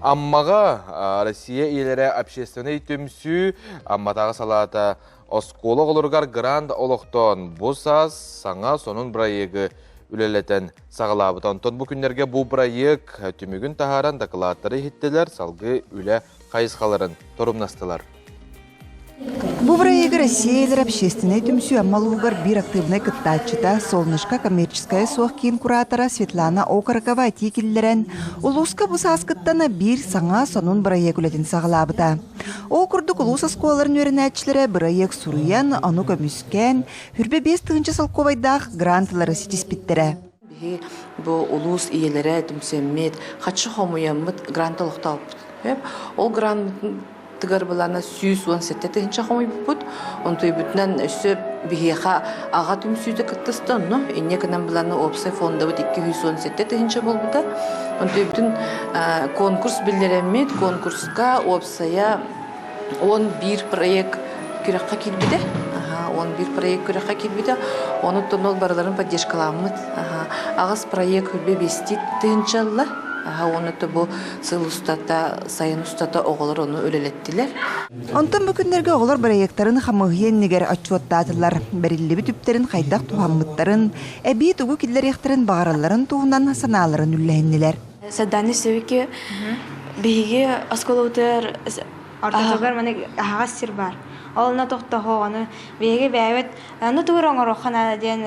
Аммаға Россия иелері общественный төмсі амматағы салата осколы олырғар грант олықтон бұсас саңа сонун проегі үлелетен сағылабытан. Тон бұл күндерге бұл проек түмігін тахаран докладтары хеттелер салғы үле қайысқаларын торумнастылар. Бу проект Россиялер общественный төмсү аммалугар бир активный кыттачыта Солнышко коммерческая суахкин куратора Светлана Окаракова тикиллерен улуска бусас кыттана бир саңа сонун проект үлетин сағылабыта. Ол курдук улус осколарын өрінәтчілері проект суруян, ану көмүскен, хүрбе 5 тыгынчы салковайдақ грантлары сетиспиттері. Бу улус иелері түмсеммет, қатшы хомуяммыт грант олықта алып. Ол грант тыгар балана 117 тыгынча хомуй бут, онтой бүтнен өсө бихеха ага түмсүйді кыттыстан, но инне кынан балана опсай фонда бут 217 тыгынча болбута. Онтой бүтін конкурс билдеремет, конкурска опсая 11 проект күрекқа келбиде. 11 проект күрекқа келбиде. Оны тонол бараларын поддержкаламыт. Агас проект хүрбе 5 тыгынчалла. Оны бұл сыл ұстата, сайын ұстата оғылар оны өлелеттілер. Онтан бүкіндерге оғылар проекттарын қамығыен негер атчуаттатылар. Бәрілі түптерін қайдақ туғамыттарын, әбей тұғы келдер ектірін бағараларын туғынан саналарын үлләйіннелер. Сәддәні сөйке бейге осколуытыр ортатығар мәне ағас сир бар. Олына тоқтағы оны бейге бәйбет әні тұғыр оңыр оқан әден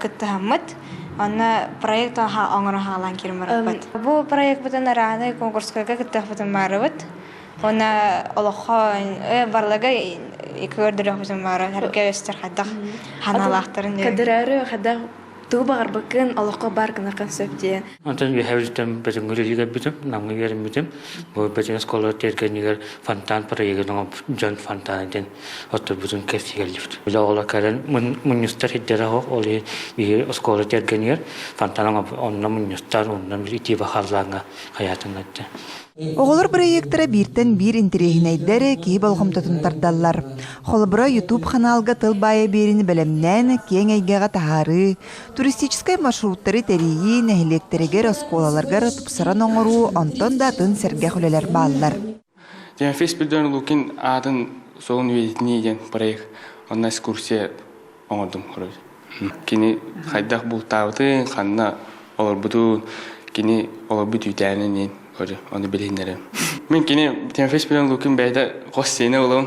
күтті хаммыд. Анна проект оңыр оғалан керім барабыд. Бұл проект бұтын арағаны конкурскаға күттіқ бұтын барабыд. Оны олыққа барлығы екі өрдірі бұтын барабыд. Әрге өстір қаддақ ханалақтарын. Кадырары қаддақ тұғы бағар бұқын олыққа бар кінақын сөптен. Антон вихәвілтім бәтін көрелігі бітім, намғы ерім бітім. Бұл бәтін сколы тергенігер фонтан проегінің жон фонтан еден отыр бұтын кәфтігелдіфт. Бұл оғыла кәрін мұныстар хеддері хоқ, олы бейі сколы тергенігер фонтан онына мұныстар, онына бір ити бақарлаңа қаятын әтті. Оғылар проекттары биртен бир интерегінайдері кей болғымтатын тардалар. Холыбыра YouTube каналға тыл бая беріні білімнен кен әйгеға тахары, туристическай маршруттары тәрейі нәхілектерегер осколаларғар тұпсаран оңыру онтон да тын сәрге құлелер балылар. Ден фейсбилдерін лукин адын соғын өйетіне еген проект, онна экскурсия оңырдым құрыз. Кені қайдақ бұл табытын, қанна олар бұтын, кені олар бұт үйтәрінен onu bilginlerim. Men kini tenfes bilen lukin beyde qossene olun.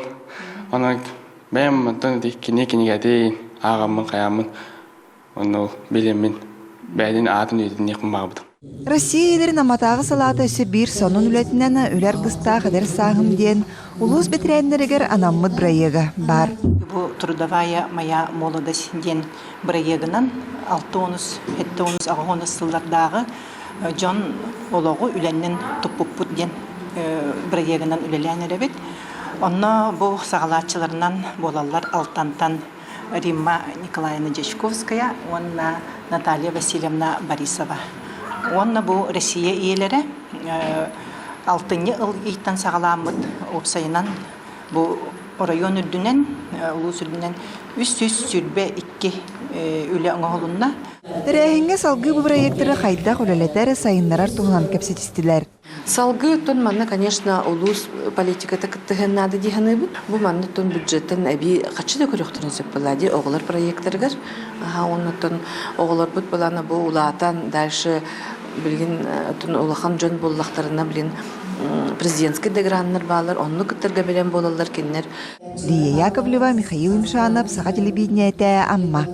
Ona ben mantan dik kini gadi ağamın qayamın. Onu bilemin beyden adın ödün yakın bağbıdım. Россиялерин аматағы салаты өсі бір сонун үлетінен үлер қыста қадыр сағым ден улус бетрәннерігер анаммыд проегі бар. Бұл трудовая моя молодость ден проегінен 6-7 сылдардағы John oloğu ülennin tupuput den проегінен үлеләнері бет. Онна бұл сағалатчыларынан болалар Алтантан Римма Николаевна Дечковская, онна Наталья Васильевна Борисова. Онна бұл Россия иелері 6-ні ыл ейттен сағаламыд опсайынан бұл район үрдінен, улус үрдінен 300 сүрбе 2 үлі оңғылынна. Рәхінге салғы бұл проекттары қайдақ үлелетері сайынларар туғынан кәпсетістілер. Салғы тон манна, конечно, улус политиката кіттіген нады дейгіні бұл. Бұл манна тон бюджеттен әбей қатшы да көріқтірін сөп болады оғылар проекттарығар. Оны тон оғылар бұд боланы бұл ұлатан дальше білген тон ұлақан жон боллақтарына білген президентский деграннар балар, онны кіттірге білен болалар кеннер. Лия Яковлева, Михаил Имшанов, Саға телебедіне әті Амма.